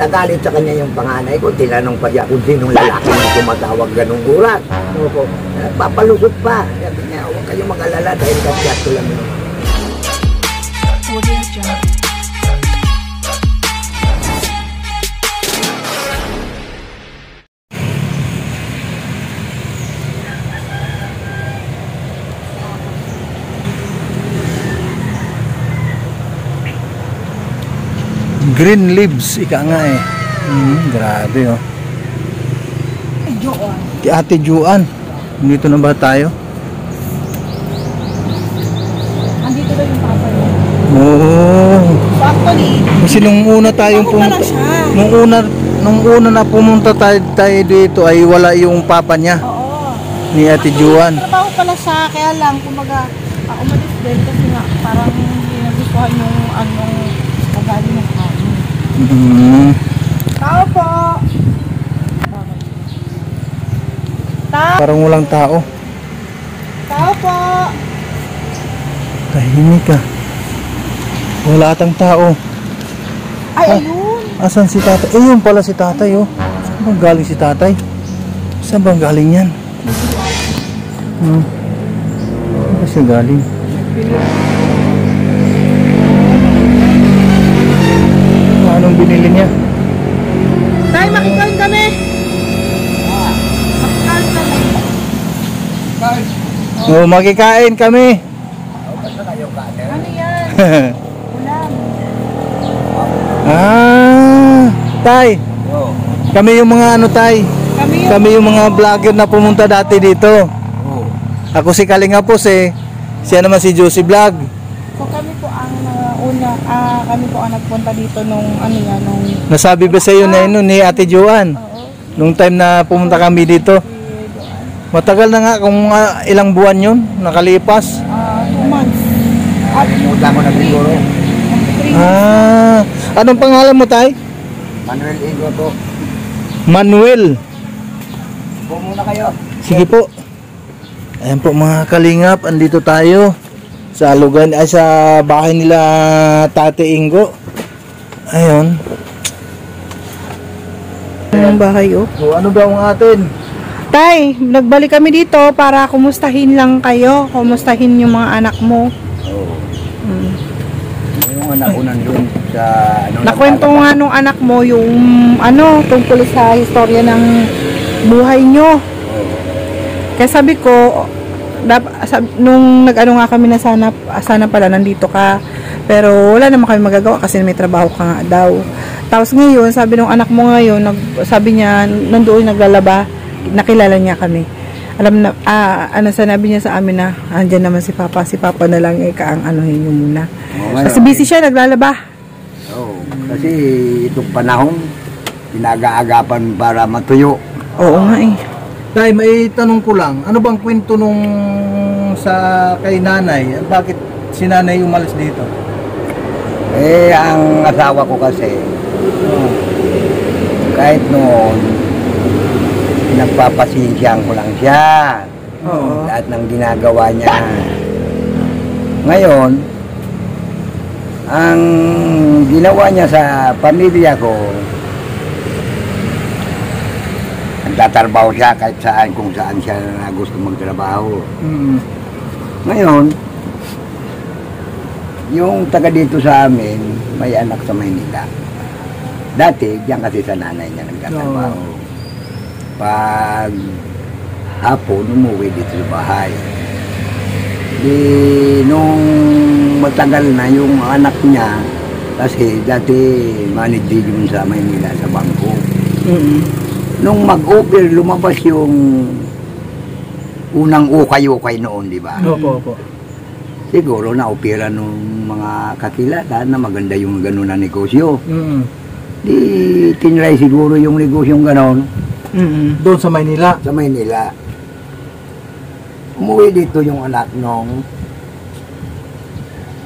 Nagalit sa kanya yung panganay ko, tinanong pa siya kung sinong lalaki na tumatawag ganung oras. Opo. Papalusot pa. Sabi niya, huwag kayong mag-alala dahil kasyat ko lang yun. Green leaves, ika nga eh. Grabe oh. Kay Ate Juan. Dito na ba tayo? Andito daw yung papa niya. Oo. Actually, Kasi nung una tayong pumunta, nung una na pumunta tayo dito ay wala yung papa niya. oo. Ni Ate Juan. Trabaho pala siya, kaya lang, kumaga, umalis din kasi nga, parang hindi nagustuhan yung anong ugali ng kanya. Tao po! Parang walang tao. Tao po! Tahimik ka. Wala atang tao. Ay, ayun! Asan si tatay? Yun pala si tatay oh. Saan bang galing si tatay? Saan bang galing yan? Saan ba siya galing? Anong binili niya? Tay, makikain kami! Makikain kami. Oh, makikain kami. Ano yan? Ulam. Tay. Kami yung mga ano tay. Kami yung mga vlogger na pumunta dati dito. Ako si Kalinga Pos eh. Siya naman si Josie Vlog. So kami po ang kami po ang nagpunta dito nung ano yan, nung Nasabi ba sa iyo na yun ni Ate Joan? oo. Nung time na pumunta kami dito. Matagal na nga kung ilang buwan yun nakalipas. 2 months. Alimutan mo na siguro. Anong pangalan mo tay? Manuel Igo to. Manuel. Upo muna kayo. Sige po. Ayan po mga kalingap, andito tayo sa lugar ay sa bahay nila Tate Ingo. Ayun. Ang bahay oh. So ano ba ang atin? Tay, nagbalik kami dito para kumustahin lang kayo, kumustahin yung mga anak mo. Oo. Yung anak ko nandun sa ano. Nakwento nga nung anak mo yung ano, tungkol sa historya ng buhay nyo. Kaya sabi ko, nung nag-ano nga kami na sana pala nandito ka. Pero wala naman kami magagawa kasi may trabaho ka nga daw. Tapos ngayon, sabi nung anak mo ngayon, sabi niya, nandoon naglalaba, nakilala niya kami. Alam na, sanabi niya sa amin na, andyan naman si Papa na lang ang anuhin niyo muna. Kasi busy siya, naglalaba. Oo, kasi itong panahon, pinag-aagapan para matuyo. Oo nga eh. Tay, may tanong ko lang. Ano bang kwento nung sa kay nanay? Bakit si nanay umalis dito? Eh, ang asawa ko kasi, kahit noon, nagpapasinsyan ko lang siya. Oo. Lahat ng ginagawa niya. Ngayon, ang ginawa niya sa pamilya ko, nagtatrabaho siya kahit saan, kung saan siya na gusto magtrabaho. Ngayon, yung taga dito sa amin, may anak sa Maynila. Dati, diyan kasi sa nanay niya nagtatrabaho. Pag hapon, umuwi dito sa bahay. Di, nung matagal na yung anak niya, kasi dati manager yun sa Maynila sa bangko. Nung mag-offer, lumabas yung unang ukay-ukay noon, di ba? Opo. Siguro na-opera nung mga kakilala na maganda yung gano'n na negosyo. Di tinry siguro yung negosyong gano'n Doon sa Maynila. sa Maynila. Umuwi dito yung anak nung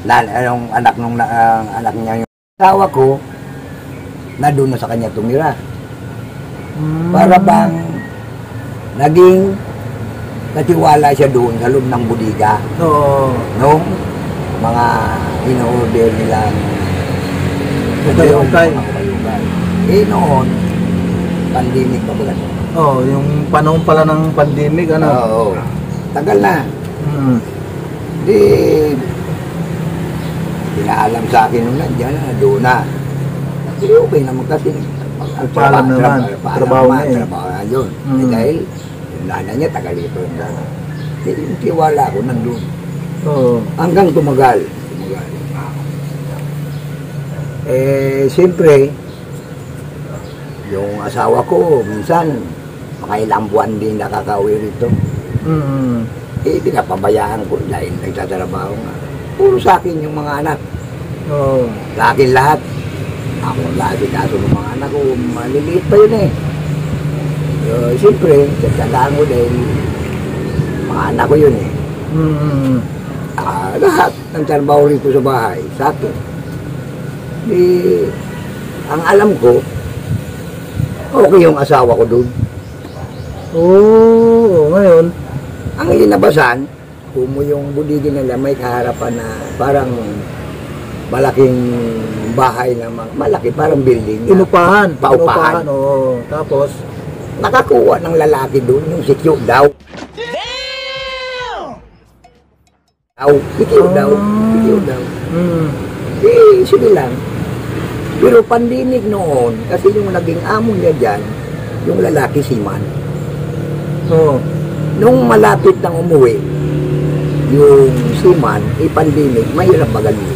anak niya yung asawa ko na doon na sa kanya tumira. Para bang naging natiwala siya doon sa loob ng budiga. Oo. Nung mga in-order nilang Ukay-ukay. noon, pandemic pa pala. Oh, yung panahon pala ng pandemic, ano? Oo. Tagal na. Mm. Di, pinaalam sa akin nung nandiyan na, doon na. Di, okay naman kasi. Paalam naman. Trabaho na eh. Trabaho na yun. Mm. Dahil, yung nanay niya, tagal ito yung dana. Yung tiwala ko nandun. Oo. Hanggang tumagal. Siyempre, yung asawa ko, minsan, makailang buwan din nakakauwi rito. Mm. Pinapabayaan ko dahil nagtatrabaho nga. Puro sa akin yung mga anak. Oo. Sa akin lahat. Ako lagi kaso ng mga anak ko, maliliit pa yun eh. Siyempre, tatandaan ko dahil mga anak ko yun eh. Mm. Lahat ng trabaho rito sa bahay, sa akin. Ang alam ko, okay yung asawa ko doon. Oo, ngayon. Ang linabasan, kumo yung budigi nila may kaharapan na parang malaking bahay na malaki, parang building. Inupahan. Paupahan. Oo. Tapos, Nakakuha ng lalaki doon, yung sikyo daw. Sikyo daw. Sikyo daw. mm. Sige lang. Pero pandinig noon, kasi yung naging amo niya dyan, yung lalaki siman. Oo. Nung malapit nang umuwi, yung seaman, pandinig, mahirap magaling.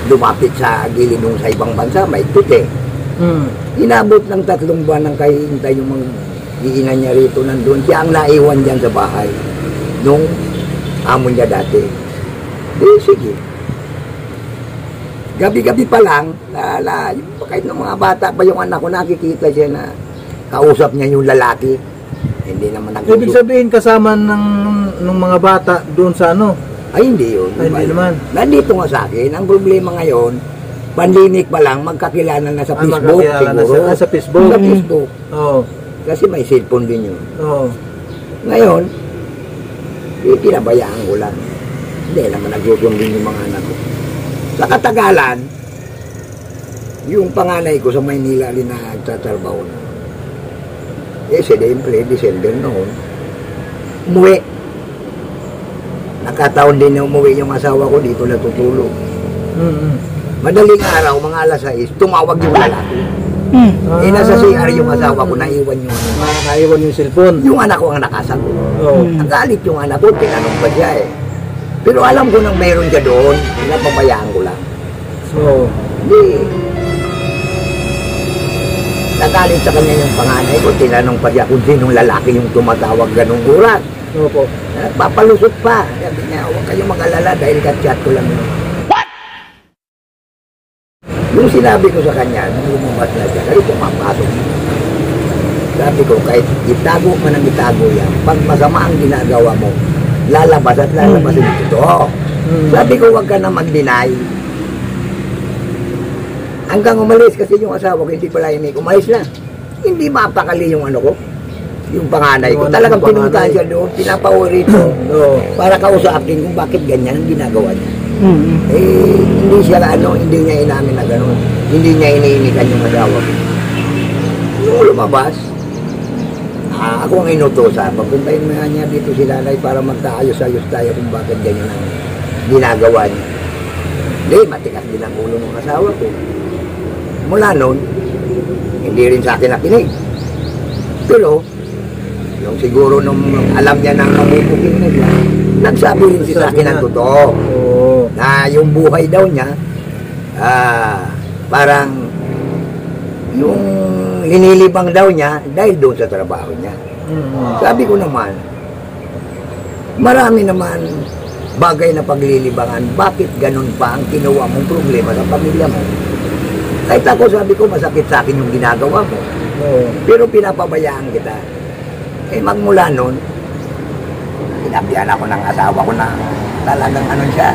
Lumapit sa gilid nung sa ibang bansa, may tute. Mm. Inabot ng 3 buwan ng kahihintay yung mga iinan niya rito nandun. Siya ang naiwan dyan sa bahay nung amo niya dati. Sige. Gabi-gabi pa lang, kahit ng mga bata pa yung anak ko, nakikita siya na kausap niya yung lalaki. Hindi naman Ibig sabihin kasama ng mga bata doon sa ano? Ay, hindi yun. Ay, hindi naman. Nandito nga sa akin. Ang problema ngayon, panlinik pa lang, magkakilala na sa Facebook. Magkakilala sa Facebook. Sa Facebook. Oo. Kasi may cellphone din yun. Oo. Ngayon, pinabayaan ko lang. Hindi naman nagsusundin yung mga anak ko. Sa katagalan, yung panganay ko sa Maynila rin na nagtatrabaho na. Siyempre, December noon, umuwi. Nakataon din na umuwi yung asawa ko, dito natutulog. Mm-hmm. Madaling araw, mga alas 6, tumawag yung lalaki. Nasa CR yung asawa ko, naiwan yung naiwan yung cellphone. Yung anak ko ang nakasagot. Oh. Nagalit yung anak ko, tinanong pa siya eh. Pero alam ko nang mayroon siya doon, pinapabayaan ko lang. So, Hindi. Nagalit sa kanya yung panganay ko, tinanong pa siya kung sinong lalaki yung tumatawag ganung oras. opo. Papalusot pa. Sabi niya, huwag kayong mag-alala dahil kat-chat ko lang yun. What? Yung sinabi ko sa kanya, nung lumabas na siya, kayo pumapasok. Sabi ko, kahit itago mo nang itago yan, pag masama ang ginagawa mo, lalabas at lalabas yung totoo. Sabi ko, huwag ka na mag-deny. Hanggang umalis kasi yung asawa ko, hindi pala inig, umalis na. Hindi mapakali yung ano ko, yung panganay ko. Talagang pinuntahan siya doon, pinapauwi rito para kausapin kung bakit ganyan ang ginagawa niya. Hindi siya hindi niya inamin na gano'n. Hindi niya iniinikan yung asawa ko. Nung lumabas, ako ang inutosa. Pagpuntahin mo niya dito si Lalay para magkaayos-ayos tayo kung bakit ganyan ang ginagawa niya. Hindi, matikas din ang ulo ng asawa ko. Mula noon, hindi rin sa akin nakinig. Pero, yung siguro nung alam niya nang nabubuking na siya, nagsabi rin siya sa akin ang totoo. Na yung buhay daw niya, parang yung linilibang daw niya dahil doon sa trabaho niya. Sabi ko naman, marami naman bagay na paglilibangan. Bakit ganun pa ang kinuha mong problema sa pamilya mo? Kahit ako sabi ko, masakit sa akin yung ginagawa mo. Pero pinapabayaan kita. Magmula nun, sinabihan ako ng asawa ko na talagang siya.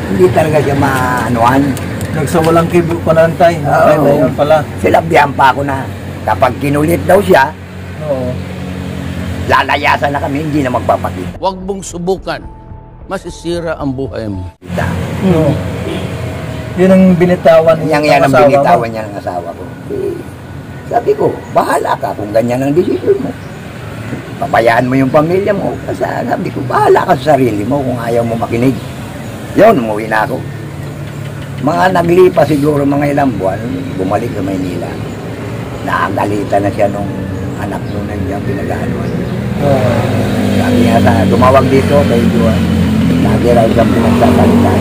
Hindi talaga siya maanuhan. Nagsawalang kibo pa na tay. Ayun pala. Sinabihan pa ako na kapag kinulit daw siya, lalayasan na kami, hindi na magpapakita. Huwag mong subukan. Masisira ang buhay mo. Yun ang binitawan Yan ang binitawan niya ng asawa ko. Sabi ko, bahala ka kung ganyan ang desisyon mo. Pabayaan mo yung pamilya mo. Kasi sabi ko, bahala ka sa sarili mo kung ayaw mo makinig. Yun, umuwi na ako. Mga naglipas siguro mga ilang buwan, bumalik sa Maynila. Nakagalitan na siya nung anak nung nandiyan pinag-aanuan. Sabi niya tumawag dito kay Juan. Lagi raw siyang pinagsasalita.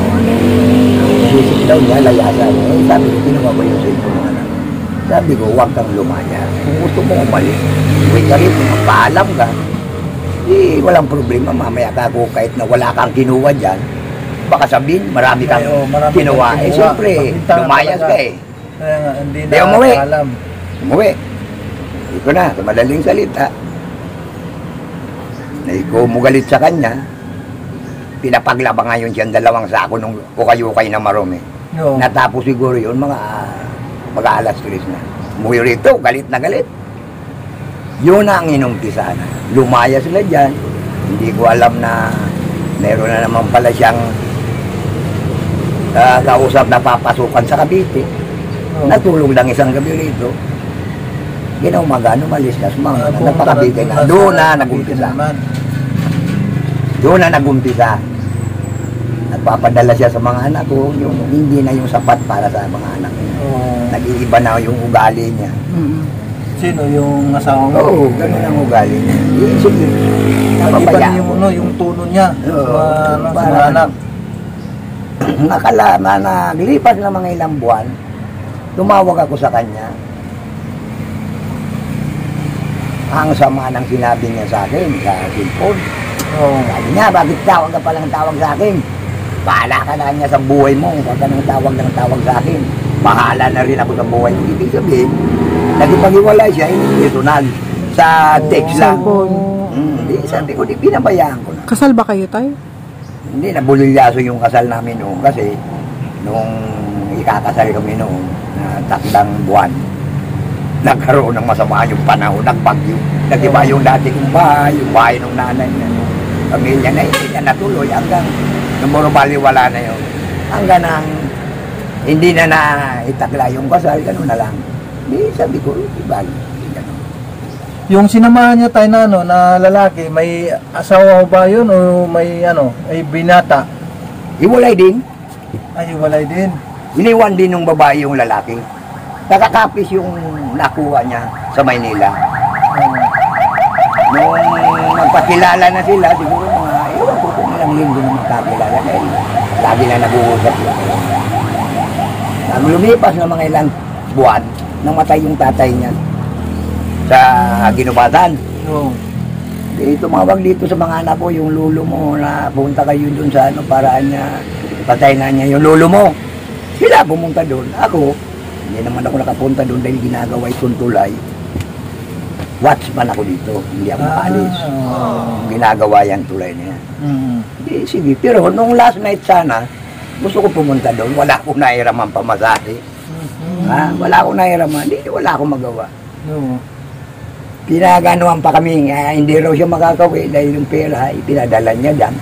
Isip daw niya, layasan. Sabi ko, ginawa ba yung cellphone ng anak? Sabi ko, huwag kang lumaya. Kung gusto mo umalis, uwi ka rito, magpaalam ka. Walang problema, mamaya ka ako kahit na wala kang kinuha dyan. Baka sabihin, marami kang kinuha. Siyempre, lumayas ka eh. Hindi Di umuwi. Umuwi. Ito na, sa madaling salita. Kumugalit sa kanya, pinapaglaba ngayon siyang 2 sako nung ukay-ukay na marumi. No. Natapos siguro yun, mga alas 3 na. Umuwi rito, galit na galit. Yun ang inumpisa na. Lumaya sila dyan. Hindi ko alam na meron na naman pala siyang kausap na papasukan sa Cavite. Oh. Natulog lang isang gabi rito. Ginaumaga, umalis na, sumama na, napakabite na. nasa Doon na Cavite nagumpisa. naman. Doon na nagumpisa. Nagpapadala siya sa mga anak ko, yung hindi na yung sapat para sa mga anak niya. Nag-iiba na yung ugali niya. Sino yung asawa mo? Oo, ganun ang ugali niya. Sige, Iba napabayaan. yung tono niya Oo, sa mga parang- anak. Naglipas na mga ilang buwan, tumawag ako sa kanya. Ang sama ng sinabi niya sa akin sa cellphone. Sabi niya, bakit tawag ka palang tawag sa akin? Bahala ka na niya sa buhay mo. Huwag ka nang tawag sa akin. Bahala na rin ako sa buhay mo. Ibig sabihin, nagipag-iwalay siya, hindi personal. Sa text lang. Hindi, sabi ko, di pinabayaan ko na. Kasal ba kayo, tay? Hindi, nabulilyaso yung kasal namin noon kasi nung ikakasal kami noon na 3 buwan, nagkaroon ng masama yung panahon, nagbagyo. Nag-iba yung dati kong bahay, yung bahay ng nanay niya, yung pamilya na hindi niya natuloy hanggang numorobali wala na yun. Hanggang nang hindi na itakla yung kasal, gano'n na lang. Di sabi ko, ibali. Yung sinamahan niya tayo na, na lalaki, may asawa ba yun o may ay binata? Iwalay din. Ay, walay din. Iniwan din ng babae yung lalaki. Nakakapis yung nakuha niya sa Maynila. Nung magpakilala na sila, siguro mga, ewan ko kung ilang linggo na magkakilala dahil lagi na nag-uusap yun. Nang lumipas na mga ilang buwan, namatay yung tatay niya sa ginubatan. Tumawag dito sa mga anak ko, yung lulo mo na punta kayo dun sa paraan niya, patay na niya yung lulo mo. Sila pumunta doon. Ako, hindi naman ako nakapunta doon dahil ginagawa itong tulay. Watchman ako dito, hindi ako maalis. Ginagawa yan tulay niya. Sige, pero nung last night sana, gusto ko pumunta doon, wala akong nairaman pamasahe. Wala akong nairaman, wala akong magawa. Pinaganuhan pa kami, hindi raw siya makakauwi dahil yung pera, pinadala niya dyan.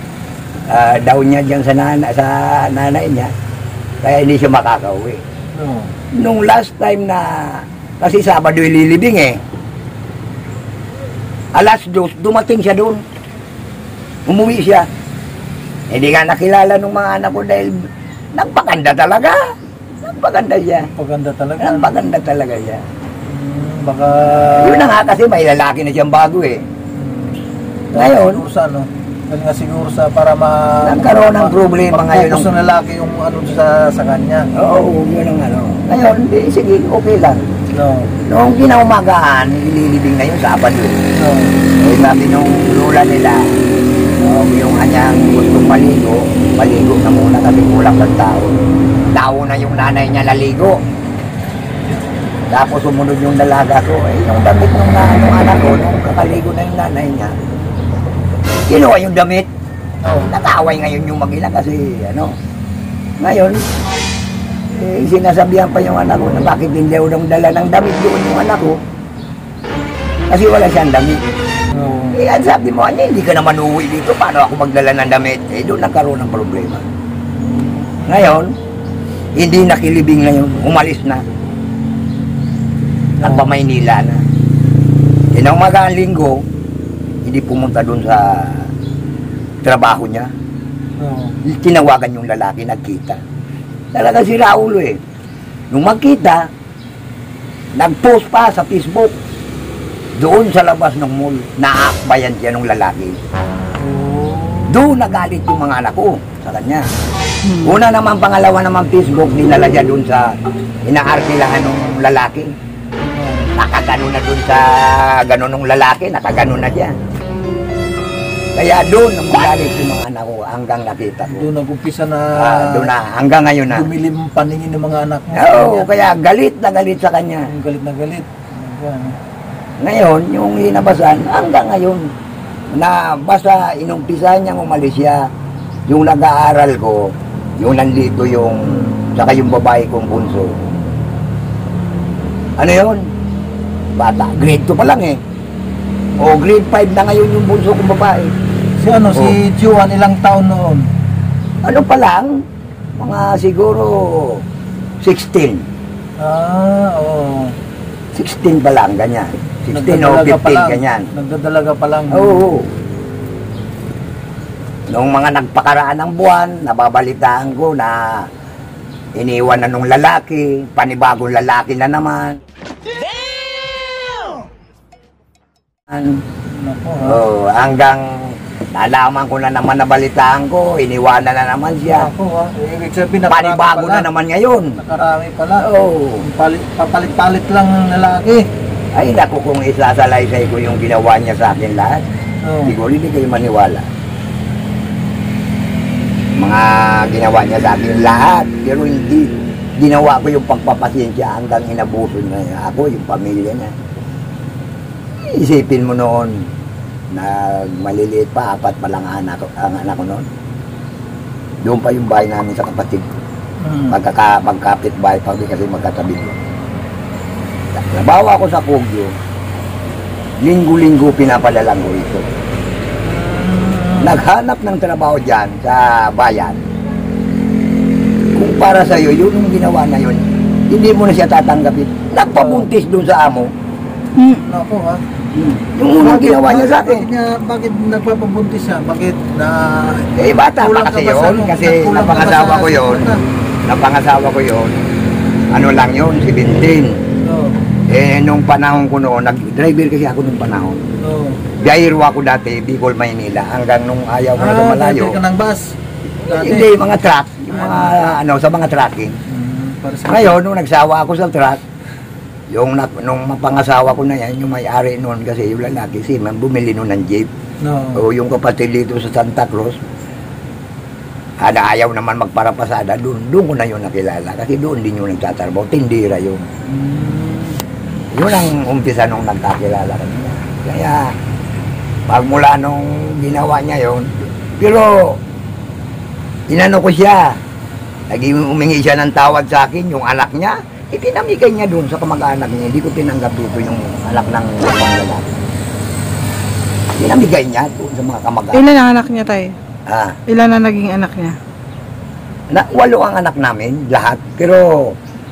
Daw niya dyan sa nanay niya, kaya hindi siya makakauwi. Nung last time na, kasi Sabado ililibing eh, alas 2, dumating siya doon. Umuwi siya. Hindi nga nakilala ng mga anak ko dahil nagpaganda talaga. Nagpaganda siya. Paganda talaga. Nagpaganda talaga siya. Baka... Yun na nga kasi may lalaki na siyang bago eh. Ngayon, siguro sa dahil nga siguro sa para nagkaroon ng problema ngayon. Gusto ng lalaki yung sa kanya. Oo, yun ang Ngayon, sige, okay lang. Noong kinaumagaan, ililibing na yun Sabado. Eh, sabi nung lula nila, yung kanyang gustong maligo na muna kasi kulang ng tao. Tao na yung nanay niya laligo. Tapos sumunod yung dalaga ko, yung damit ng anak ko, nung kakaligo na yung nanay niya, kinuha yung damit. Nakaway ngayon yung mag-ina kasi, Ngayon, sinasabihan pa yung anak ko na bakit hindi daw dala ng damit doon yung anak ko. Kasi wala siyang damit. Ang sabi mo, hindi ka naman uuwi dito, paano ako magdala ng damit? Doon nagkaroon ng problema. Ngayon, hindi nakilibing ngayon, umalis na. Nagpa-Maynila na. Inaumagaan linggo, hindi pumunta doon sa trabaho niya. Oo. Tinawagan yung lalaki, nagkita. Talaga si Raulo eh. Nung magkita, nag-post pa sa Facebook. Doon sa labas ng mall, naakbayan siya ng lalaki. Doon nagalit yung mga anak ko sa kanya. Una naman, pangalawa naman Facebook, dinala siya doon sa inaarkilahan ng lalaki. Nakagano na doon sa gano'n ng lalaki, nakagano na siya. Kaya doon ang magalit yung mga anak ko hanggang nakita ko. Doon nag-umpisa na, Doon na, hanggang ngayon na. dumilim ang paningin ng mga anak mo. Oo, kaya galit na galit sa kanya. Ang galit na galit. Ayan. Ngayon, yung hinabasan, hanggang ngayon, na basta inumpisa niyang umalis siya, yung nag-aaral ko, yung nandito yung, saka yung babae kong bunso. Ano yun? Bata, grade 2 pa lang eh. O grade 5 na ngayon yung bunso kong babae. Si ano, si Juan, ilang taon noon? Ano pa lang? Mga siguro 16. Oo. 16 pa lang, ganyan. 16 o Nagdadalaga pa 15, lang. ganyan. Nagdadalaga pa lang. Oo. Nung mga nagpakaraan ng buwan, nababalitaan ko na iniwan na nung lalaki, panibagong lalaki na naman. Nako, ha? Oh, hanggang nalaman ko na naman nabalitaan ko, iniwanan na naman siya. Nako, ha? Ibig sabihin, nakarami Panibago pala. na naman ngayon. Nakarami pala. Oo. Papalit-palit lang ng lalaki. Ay, naku, kung isasalaysay ko yung ginawa niya sa akin lahat, Oo. siguro hindi kayo maniwala. Mga ginawa niya sa akin lahat, pero hindi ginawa ko yung pagpapasensya hanggang inabuso niya ako, yung pamilya niya. Isipin mo noon, maliliit pa, 4 pa lang ang anak ko noon. Doon pa yung bahay namin sa kapatid. Magkapit bahay pa kasi magkatabi ko. Trabaho ako sa Kogyo, linggo-linggo pinapadalang ko ito. Naghanap ng trabaho dyan sa bayan. Kung para sa'yo, yun yung ginawa na yun, hindi mo na siya tatanggapin. Nagpabuntis doon sa amo. Nako, ha? Yung unang ginawa niya sa akin. Bakit nagpapabuntis siya? Bakit na... Eh, bata pa Kulang kasi ka ba sa yun. ano? Kasi Nagkulang ka ba napangasawa sa ko yun. suporta? Napangasawa ko yun. Ano lang yun, 17. Oo. Eh, nung panahon ko noon, nag-driver kasi ako nung panahon. Oo. Biyahiro ako dati, Bicol, Maynila. Hanggang nung ayaw ko na lumalayo. Driver ka ng bus? Dati? Hindi, mga truck. Yung mga, sa mga trucking. Para sa... Ngayon, nung nagsawa ako sa truck, nung mapangasawa ko na yan, yung may-ari noon kasi yung lalaki, si man bumili noon ng jeep. No. O yung kapatid dito sa Santa Cruz, ayaw naman magparapasada, doon ko na yun nakilala. Kasi doon din yung nagtatrabaho, tindira yun. Yun ang umpisa nung nagkakilala kami. Kaya, pagmula nung ginawa niya yun, pero, inano ko siya, umingi siya ng tawad sa akin, yung anak niya, itinamigay niya doon sa kamag-anak niya. Hindi ko tinanggap dito yung anak ng lalaki. Tinamigay niya doon sa mga kamag-anak. Ilan ang anak niya, tay? Ah, Ilan na naging anak niya? 8 ang anak namin, lahat. Pero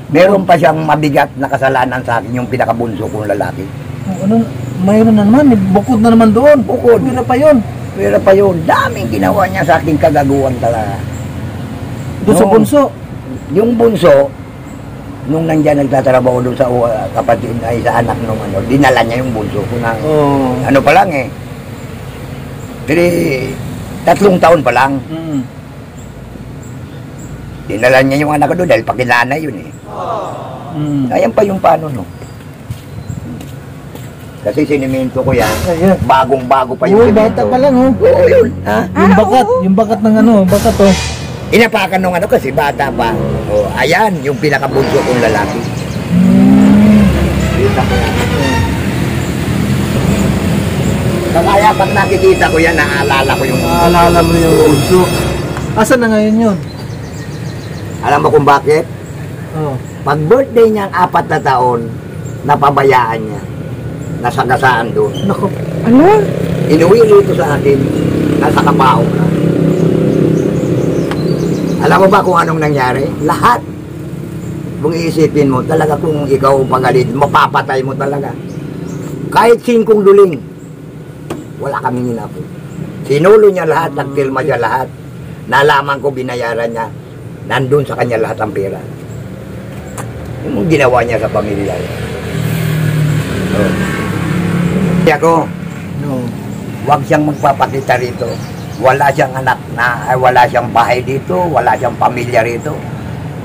meron pa siyang mabigat na kasalanan sa akin, yung pinakabunso kong lalaki. Ano, mayroon na naman, bukod na naman doon. Bukod. Pira pa yun. Pero pa yun, daming ginawa niya sa akin kagaguhan talaga. Doon sa Noon, bunso. Yung bunso, nung nandyan nagtatrabaho doon sa kapatid ay sa anak nung dinala niya yung bunso ko na Oo. ano pa lang eh. Pero 3 taon pa lang. Dinala niya yung anak ko doon dahil pakinanay yun eh. Ayan pa yung paano no. Kasi sinimento ko yan. Ayan. Bagong-bago pa yung Oo, simento. bata pa lang, oh. Oo, yun. Ha? Yung bakat ng ano, bakat oh. Inapakan nung kasi bata pa. O, ayan, yung pinakabunso kong lalaki. Kita ko yan. Kaya pag nakikita ko yan, naaalala ko yung... Naalala mo yung bunso. Asan na ngayon yun? Alam mo kung bakit? Oh. Pag birthday niya ang 4 na taon, napabayaan niya. Nasagasaan doon. Nako. Ano? Inuwi rito sa akin, nasa Kapao na. Alam mo ba kung anong nangyari? Lahat. kung iisipin mo, talaga kung ikaw pagalit, mapapatay mo talaga. Kahit 5 duling, wala kaming inapo. Sinulo niya lahat, nagpilma niya lahat. Nalaman ko, binayaran niya. Nandun sa kanya lahat ang pera. Yung ginawa niya sa pamilya. Kaya ko, huwag siyang magpapakita rito. Wala siyang anak na, wala siyang bahay dito, wala siyang pamilya rito.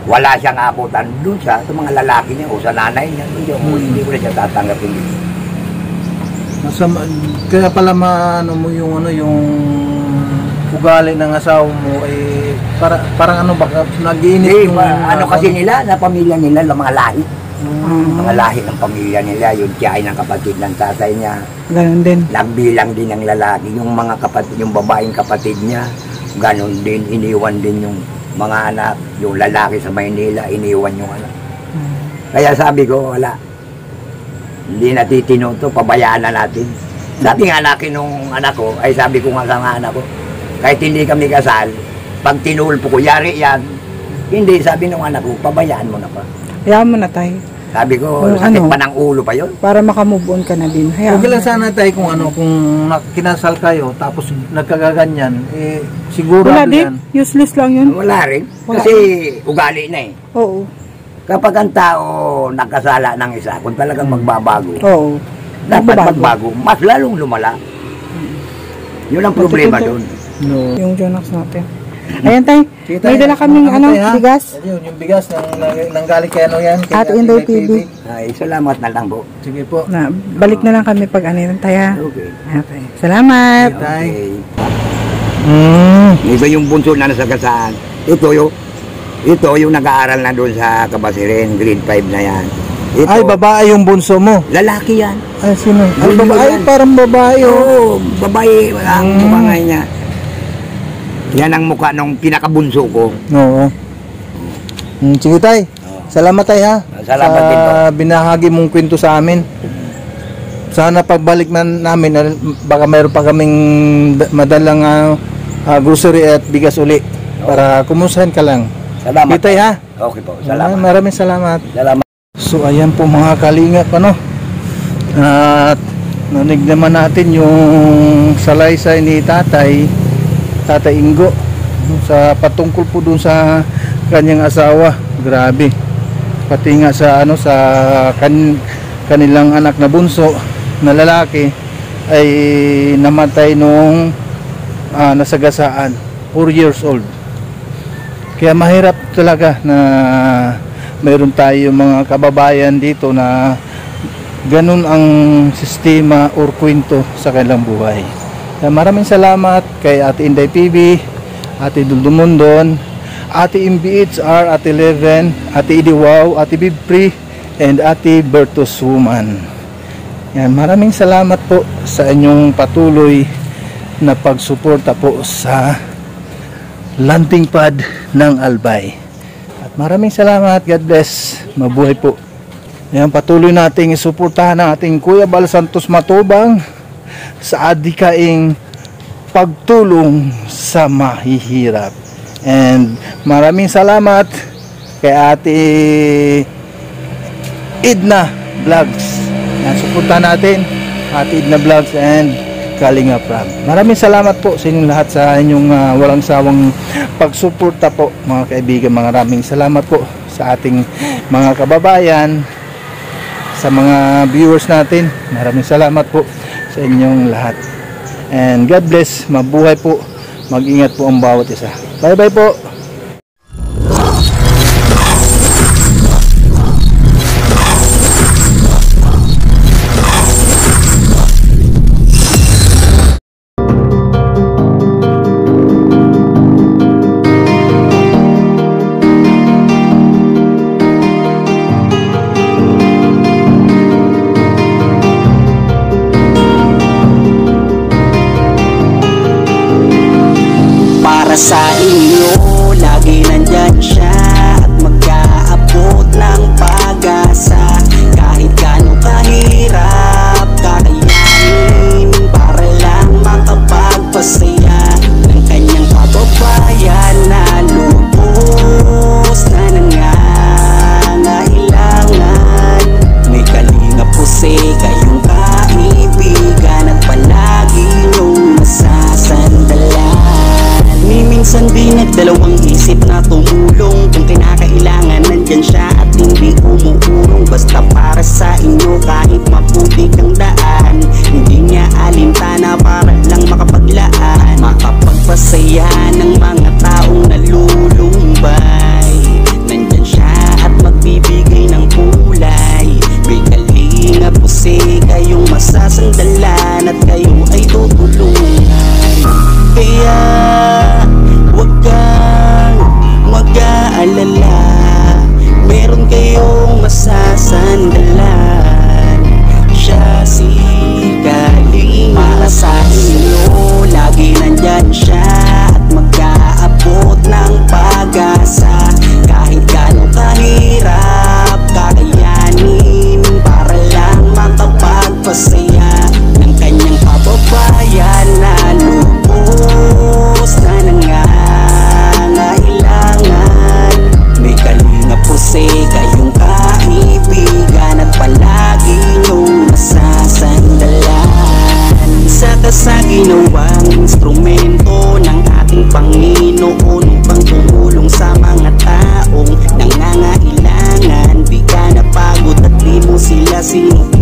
Wala siyang abutan doon sa mga lalaki niya o sa nanay niya. Hindi ko na siya tatanggapin dito. Kaya pala maano mo yung yung ugali ng asawa mo parang ano baka nag-iinit yung ano kasi nila na pamilya nila, mga lahi. Mga lahi ng pamilya nila, yung tiyay ng kapatid ng tatay niya. Ganon din. Nagbilang din ng lalaki, yung mga kapatid, yung babaeng kapatid niya, ganon din, iniwan din yung mga anak, yung lalaki sa Maynila, iniwan yung anak. Kaya sabi ko, wala. Hindi natitino to, pabayaan na natin. Sabi nga akin nung anak ko, ay sabi ko nga sa mga anak ko, kahit hindi kami kasal, pag tinulpo ko, yari yan. Hindi, sabi nung anak ko, pabayaan mo na pa. Hayaan mo na tayo. Sabi ko, Kung sakit ano? pa ng ulo pa yun. Para makamove on ka na din. Hayaan okay mo lang na. sana tayo kung kung kinasal kayo tapos nagkagaganyan siguro Wala ano din. yan. Useless lang yun. Wala rin, Wala. kasi ugali na eh. Oo. Kapag ang tao nagkasala ng isa, kung talagang magbabago, Oo. dapat Magbabago. magbago, mas lalong lumala. Yun ang problema doon. No. Yung Jonax natin. Ayan tay, Sige, tayo. may dala kaming Ano, tayo, ha? bigas. Ayun, yung bigas nang galing kay ano yan. Kay At Inday TV. Ay, salamat na lang po. Sige po. Na, balik na lang kami pag ano yun tayo. Okay. Okay. Salamat. Tay. Okay. Iba yung bunso na nasa gasaan. Ito yung nag-aaral na doon sa Kabasiren, grade 5 na yan. Ito, Ay, babae yung bunso mo. lalaki yan. Ay, sino? Ay, Bunso babae. yan. Parang babae. Oo, babae ang mukha nga niya. Yan ang mukha nung pinakabunso ko. Oo. Sige tay. Salamat tay ha. Salamat din po. Sa binahagi mong kwento sa amin. Sana pagbalik namin, baka mayroon pa kaming madalang grocery at bigas uli. Para kumustahin ka lang. Salamat. Sige tay ha. Okay po, salamat. Maraming salamat. Salamat. So ayan po mga kalingap at nanig naman natin yung salaysay ni Tatay Ingo sa patungkol po dun sa kanyang asawa. Grabe. Pati nga sa sa kanilang anak na bunso na lalaki ay namatay nung nasagasaan, 4 years old. Kaya mahirap talaga na mayroon tayo mga kababayan dito na ganun ang sistema or kwento sa kanilang buhay. Kaya maraming salamat kay Ate Inday PB, Ate Duldumundon, Ate MBHR, Ate Leven, Ate Idiwaw, Ate Bibpri, and Ate Bertus Woman. Yan, maraming salamat po sa inyong patuloy na pagsuporta po sa landing pad ng Albay. Maraming salamat. God bless. Mabuhay po. Ayan, patuloy nating isuportahan ang ating Kuya Bal Santos Matubang sa adikaing pagtulong sa mahihirap. And maraming salamat kay Ate Edna Vlogs. Ayan, suportahan natin Ate Edna Vlogs and Kalinga Prab. Maraming salamat po sa inyong lahat sa inyong walang sawang pagsuporta po mga kaibigan. Maraming salamat po sa ating mga kababayan, sa mga viewers natin. Maraming salamat po sa inyong lahat. And God bless. Mabuhay po. Mag-ingat po ang bawat isa. Bye bye po. Para sa inyo nandyan siya at hindi umuurong. Basta para sa inyo kahit maputik ang daan, hindi niya alintana para lang makapaglaan, makapagpasaya ng mga taong nalulumbay. Nandyan siya at magbibigay ng kulay. May kalinga pusi kayong masasandalan at kayo ay tutulungan. Kaya huwag kang mag-aalala, meron kayong masasandalan. Siya si Kalinga. Para sa inyo lagi nandyan siya at mag-aabot ng pag-asa. Kahit gaano kahirap kakayanin para lang makapagpasaya ng kanyang kababayan na lubos na nangangailangan. May Kalinga po kayong kaibigan at palagi niyong masasandalan. Isa ka sa ginawang instrumento ng ating Panginoon upang tumulong sa mga taong nangangailangan. Di ka napagod at di mo sila sinusunod.